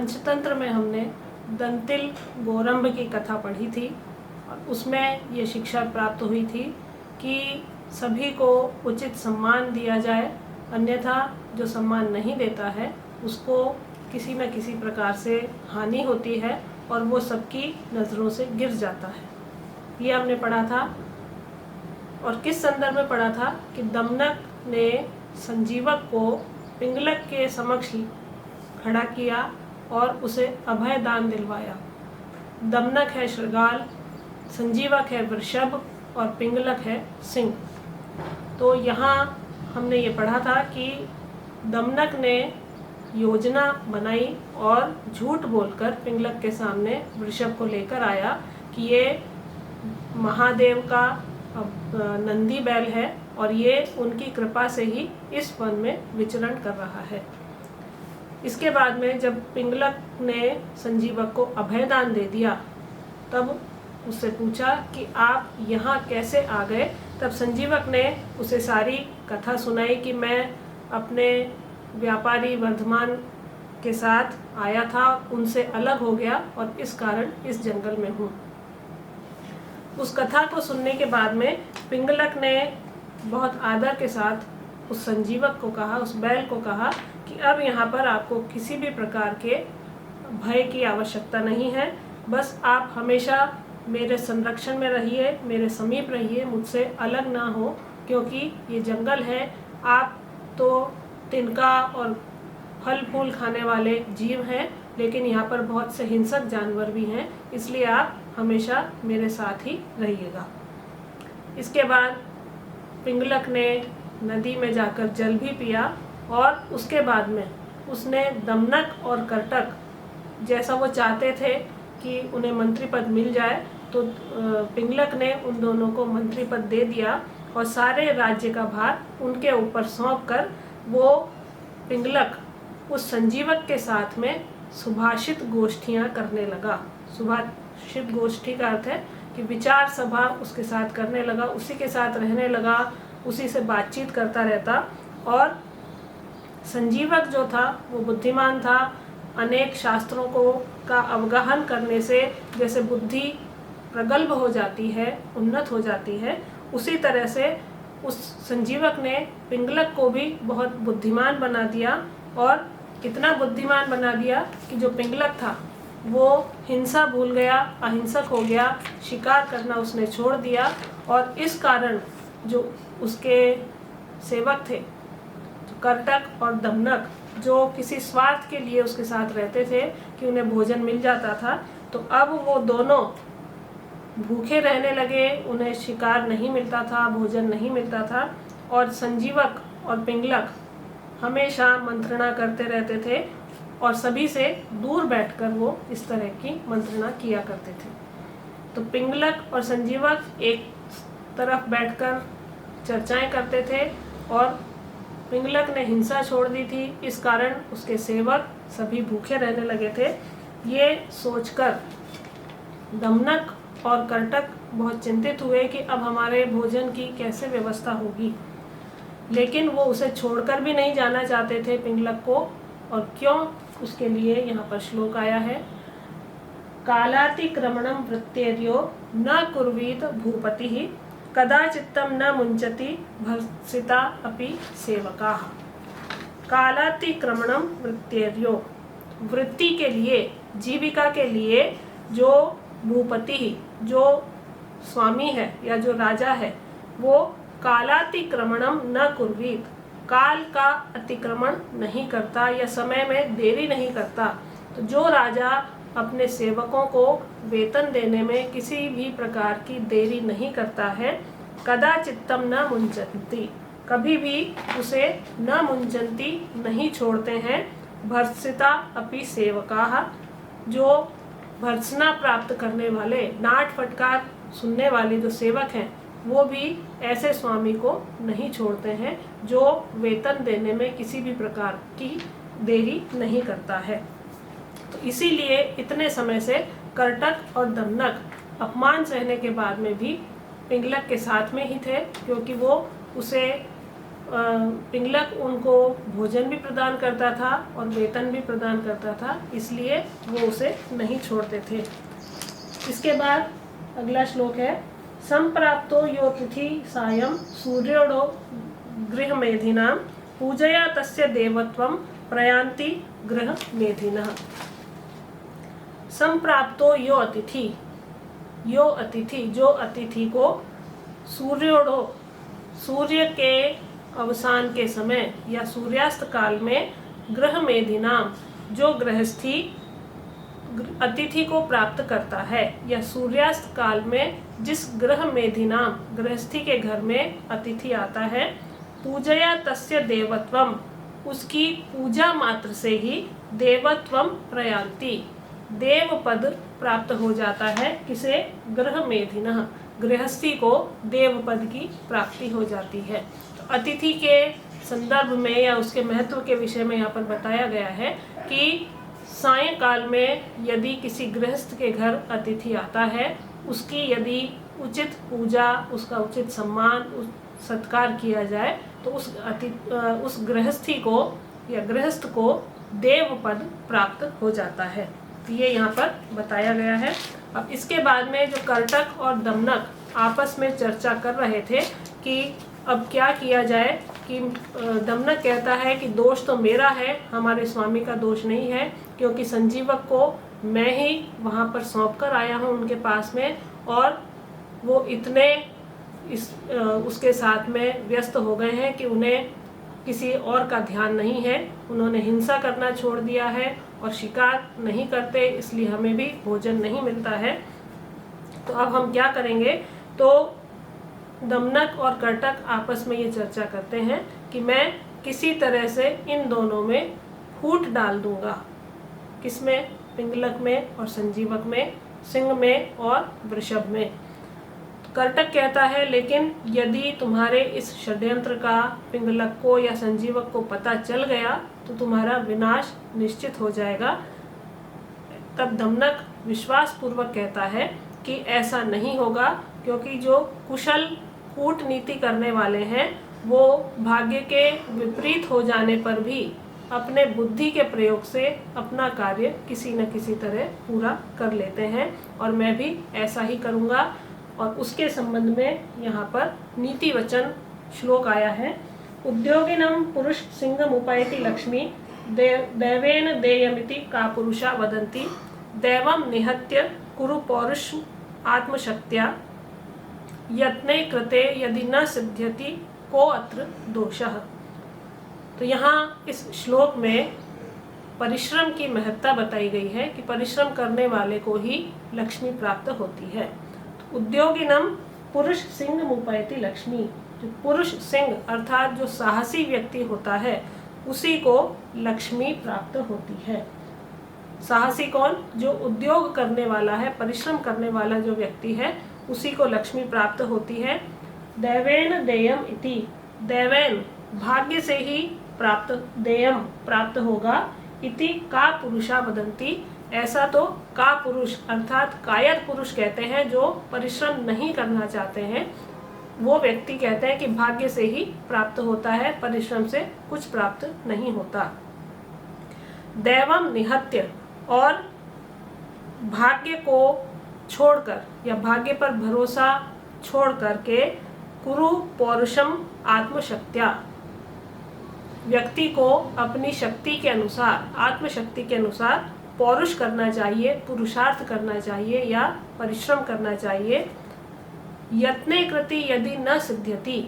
पंचतंत्र में हमने दंतिल गोरंभ की कथा पढ़ी थी और उसमें ये शिक्षा प्राप्त हुई थी कि सभी को उचित सम्मान दिया जाए, अन्यथा जो सम्मान नहीं देता है उसको किसी न किसी प्रकार से हानि होती है और वो सबकी नज़रों से गिर जाता है। ये हमने पढ़ा था। और किस संदर्भ में पढ़ा था कि दमनक ने संजीवक को पिंगलक के समक्ष खड़ा किया और उसे अभय दान दिलवाया। दमनक है शृगाल, संजीवक है वृषभ और पिंगलक है सिंह। तो यहाँ हमने ये पढ़ा था कि दमनक ने योजना बनाई और झूठ बोलकर पिंगलक के सामने वृषभ को लेकर आया कि ये महादेव का नंदी बैल है और ये उनकी कृपा से ही इस वन में विचरण कर रहा है। इसके बाद में जब पिंगलक ने संजीवक को अभयदान दे दिया तब उससे पूछा कि आप यहाँ कैसे आ गए। तब संजीवक ने उसे सारी कथा सुनाई कि मैं अपने व्यापारी वर्धमान के साथ आया था, उनसे अलग हो गया और इस कारण इस जंगल में हूँ। उस कथा को सुनने के बाद में पिंगलक ने बहुत आदर के साथ उस संजीवक को कहा, उस बैल को कहा कि अब यहाँ पर आपको किसी भी प्रकार के भय की आवश्यकता नहीं है, बस आप हमेशा मेरे संरक्षण में रहिए, मेरे समीप रहिए, मुझसे अलग ना हो, क्योंकि ये जंगल है। आप तो तिनका और फल फूल खाने वाले जीव हैं, लेकिन यहाँ पर बहुत से हिंसक जानवर भी हैं, इसलिए आप हमेशा मेरे साथ ही रहिएगा। इसके बाद पिंगलक ने नदी में जाकर जल भी पिया और उसके बाद में उसने दमनक और करटक, जैसा वो चाहते थे कि उन्हें मंत्री पद मिल जाए, तो पिंगलक ने उन दोनों को मंत्री पद दे दिया और सारे राज्य का भार उनके ऊपर सौंप कर वो पिंगलक उस संजीवक के साथ में सुभाषित गोष्ठियाँ करने लगा। सुभाषित गोष्ठी का अर्थ है कि विचार सभा उसके साथ करने लगा, उसी के साथ रहने लगा, उसी से बातचीत करता रहता। और संजीवक जो था वो बुद्धिमान था। अनेक शास्त्रों को का अवगाहन करने से जैसे बुद्धि प्रगल्भ हो जाती है, उन्नत हो जाती है, उसी तरह से उस संजीवक ने पिंगलक को भी बहुत बुद्धिमान बना दिया। और इतना बुद्धिमान बना दिया कि जो पिंगलक था वो हिंसा भूल गया, अहिंसक हो गया, शिकार करना उसने छोड़ दिया। और इस कारण जो उसके सेवक थे, करटक और दमनक, जो किसी स्वार्थ के लिए उसके साथ रहते थे कि उन्हें भोजन मिल जाता था, तो अब वो दोनों भूखे रहने लगे, उन्हें शिकार नहीं मिलता था, भोजन नहीं मिलता था। और संजीवक और पिंगलक हमेशा मंत्रणा करते रहते थे और सभी से दूर बैठकर वो इस तरह की मंत्रणा किया करते थे। तो पिंगलक और संजीवक एक तरफ बैठकर चर्चाएं करते थे और पिंगलक ने हिंसा छोड़ दी थी, इस कारण उसके सेवक सभी भूखे रहने लगे थे। ये सोचकर दमनक और करटक बहुत चिंतित हुए कि अब हमारे भोजन की कैसे व्यवस्था होगी, लेकिन वो उसे छोड़कर भी नहीं जाना चाहते थे पिंगलक को। और क्यों, उसके लिए यहाँ पर श्लोक आया है, कालातिक्रमणं वृत्तेर्यो न कुर्वीत भूपतिः कदाचित्तं न मुंचति भर्त्सिता अपि सेवकाः। कालातिक्रमणं वृत्तेर्यो, वृत्ति के लिए, जीविका के लिए जो भूपति, जो स्वामी है या जो राजा है, वो कालातिक्रमणम न कुर्वीत, काल का अतिक्रमण नहीं करता या समय में देरी नहीं करता। तो जो राजा अपने सेवकों को वेतन देने में किसी भी प्रकार की देरी नहीं करता है, कदाचित्तम न मुंचन्ति, कभी भी उसे न मुंचन्ति नहीं छोड़ते हैं, भर्त्सिता अपि सेवकाः, जो भर्त्सना प्राप्त करने वाले, डांट फटकार सुनने वाले जो सेवक हैं, वो भी ऐसे स्वामी को नहीं छोड़ते हैं जो वेतन देने में किसी भी प्रकार की देरी नहीं करता है। तो इसीलिए इतने समय से करटक और दमनक अपमान सहने के बाद में भी पिंगलक के साथ में ही थे, क्योंकि वो उसे पिंगलक उनको भोजन भी प्रदान करता था और वेतन भी प्रदान करता था, इसलिए वो उसे नहीं छोड़ते थे। इसके बाद अगला श्लोक है, संप्राप्तो यो तिथि सायं सूर्योडो गृहमेधिनां पूजया तस्य देवत्वं प्रयान्ति गृहमेधिनः। संप्राप्तो यो अतिथि, यो अतिथि जो अतिथि को सूर्योडो सूर्य के अवसान के समय या सूर्यास्त काल में गृहमेधिनाम जो गृहस्थी अतिथि को प्राप्त करता है या सूर्यास्त काल में जिस गृहमेधिनाम गृहस्थी के घर में अतिथि आता है, पूजया तस्य देवत्वम उसकी पूजा मात्र से ही देवत्वम प्रयान्ति देव पद प्राप्त हो जाता है। किसे? गृहमेधिनः गृहस्थी को देव पद की प्राप्ति हो जाती है। तो अतिथि के संदर्भ में या उसके महत्व के विषय में यहाँ पर बताया गया है कि सायंकाल में यदि किसी गृहस्थ के घर अतिथि आता है, उसकी यदि उचित पूजा, उसका उचित सम्मान, सत्कार किया जाए तो उस गृहस्थी को या गृहस्थ को देव पद प्राप्त हो जाता है। तो ये यहाँ पर बताया गया है। अब इसके बाद में जो कर्टक और दमनक आपस में चर्चा कर रहे थे कि अब क्या किया जाए, कि दमनक कहता है कि दोष तो मेरा है, हमारे स्वामी का दोष नहीं है, क्योंकि संजीवक को मैं ही वहाँ पर सौंप कर आया हूँ उनके पास में, और वो इतने उसके साथ में व्यस्त हो गए हैं कि उन्हें किसी और का ध्यान नहीं है। उन्होंने हिंसा करना छोड़ दिया है और शिकार नहीं करते, इसलिए हमें भी भोजन नहीं मिलता है। तो अब हम क्या करेंगे? तो दमनक और कर्टक आपस में ये चर्चा करते हैं कि मैं किसी तरह से इन दोनों में फूट डाल दूंगा। किसमें? पिंगलक में और संजीवक में, सिंह में और वृषभ में। कर्टक कहता है लेकिन यदि तुम्हारे इस षड्यंत्र का पिंगलक को या संजीवक को पता चल गया तो तुम्हारा विनाश निश्चित हो जाएगा। तब दमनक विश्वास पूर्वक कहता है कि ऐसा नहीं होगा, क्योंकि जो कुशल कूटनीति करने वाले हैं वो भाग्य के विपरीत हो जाने पर भी अपने बुद्धि के प्रयोग से अपना कार्य किसी न किसी तरह पूरा कर लेते हैं, और मैं भी ऐसा ही करूँगा। और उसके संबंध में यहाँ पर नीति वचन श्लोक आया है, उद्योगिनम पुरुष सिंहम उपैति लक्ष्मी दैवेन देयमिति का पुरुषा वदन्ति दैवम निहत्य कुरु पौरुष आत्मशक्त्या यत्ने कृते यदि न सिद्ध्यति को अत्र दोषः। तो यहाँ इस श्लोक में परिश्रम की महत्ता बताई गई है कि परिश्रम करने वाले को ही लक्ष्मी प्राप्त होती है। तो उद्योगिनम पुरुष सिंह मुपैति लक्ष्मी, जो पुरुष सिंह अर्थात जो साहसी व्यक्ति होता है उसी को लक्ष्मी प्राप्त होती है। साहसी कौन? जो उद्योग करने वाला है, परिश्रम करने वाला जो व्यक्ति है उसी को लक्ष्मी प्राप्त होती है। दैवेन देयम इति, दैवेन भाग्य से ही प्राप्त, देयम प्राप्त होगा, इति का पुरुषा वदन्ति, ऐसा तो का पुरुष अर्थात कायर पुरुष कहते हैं, जो परिश्रम नहीं करना चाहते हैं वो व्यक्ति कहते हैं कि भाग्य से ही प्राप्त होता है, परिश्रम से कुछ प्राप्त नहीं होता। दैवम निहत्य, और भाग्य को छोड़कर या भाग्य पर भरोसा छोड़ करके कुरु पौरुषम आत्मशक्त्या, व्यक्ति को अपनी शक्ति के अनुसार, आत्मशक्ति के अनुसार पौरुष करना चाहिए, पुरुषार्थ करना चाहिए या परिश्रम करना चाहिए। यत्ने कृति यदि न सिद्ध्यति,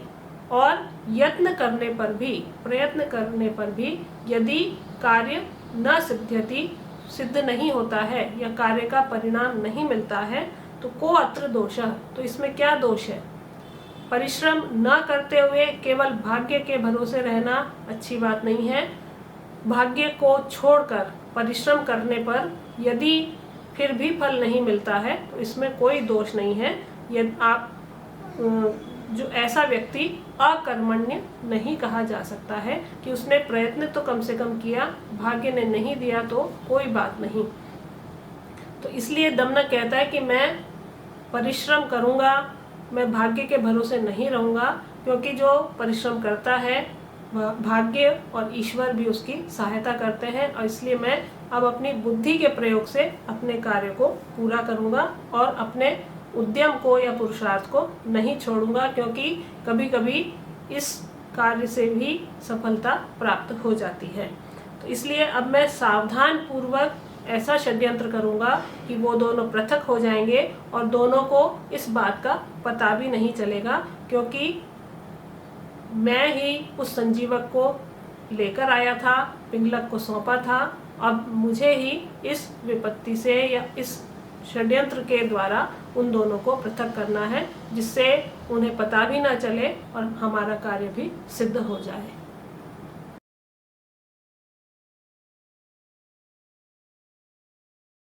और यत्न करने पर भी, प्रयत्न करने पर भी यदि कार्य न सिद्ध्यति, सिद्ध नहीं होता है या कार्य का परिणाम नहीं मिलता है तो को अत्र दोषः, तो इसमें क्या दोष है? परिश्रम न करते हुए केवल भाग्य के भरोसे रहना अच्छी बात नहीं है। भाग्य को छोड़कर परिश्रम करने पर यदि फिर भी फल नहीं मिलता है तो इसमें कोई दोष नहीं है। यदि आप जो ऐसा व्यक्ति अकर्मण्य नहीं कहा जा सकता है कि उसने प्रयत्न तो कम से कम किया, भाग्य ने नहीं दिया तो कोई बात नहीं। तो इसलिए दमनक कहता है कि मैं परिश्रम करूँगा, मैं भाग्य के भरोसे नहीं रहूँगा, क्योंकि जो परिश्रम करता है भाग्य और ईश्वर भी उसकी सहायता करते हैं। और इसलिए मैं अब अपनी बुद्धि के प्रयोग से अपने कार्य को पूरा करूँगा और अपने उद्यम को या पुरुषार्थ को नहीं छोड़ूंगा, क्योंकि कभी कभी इस कार्य से भी सफलता प्राप्त हो जाती है। तो इसलिए अब मैं सावधान पूर्वक ऐसा षड्यंत्र करूंगा कि वो दोनों पृथक हो जाएंगे और दोनों को इस बात का पता भी नहीं चलेगा, क्योंकि मैं ही उस संजीवक को लेकर आया था, पिंगलक को सौंपा था। अब मुझे ही इस विपत्ति से या इस षड्यंत्र के द्वारा उन दोनों को पृथक करना है, जिससे उन्हें पता भी ना चले और हमारा कार्य भी सिद्ध हो जाए।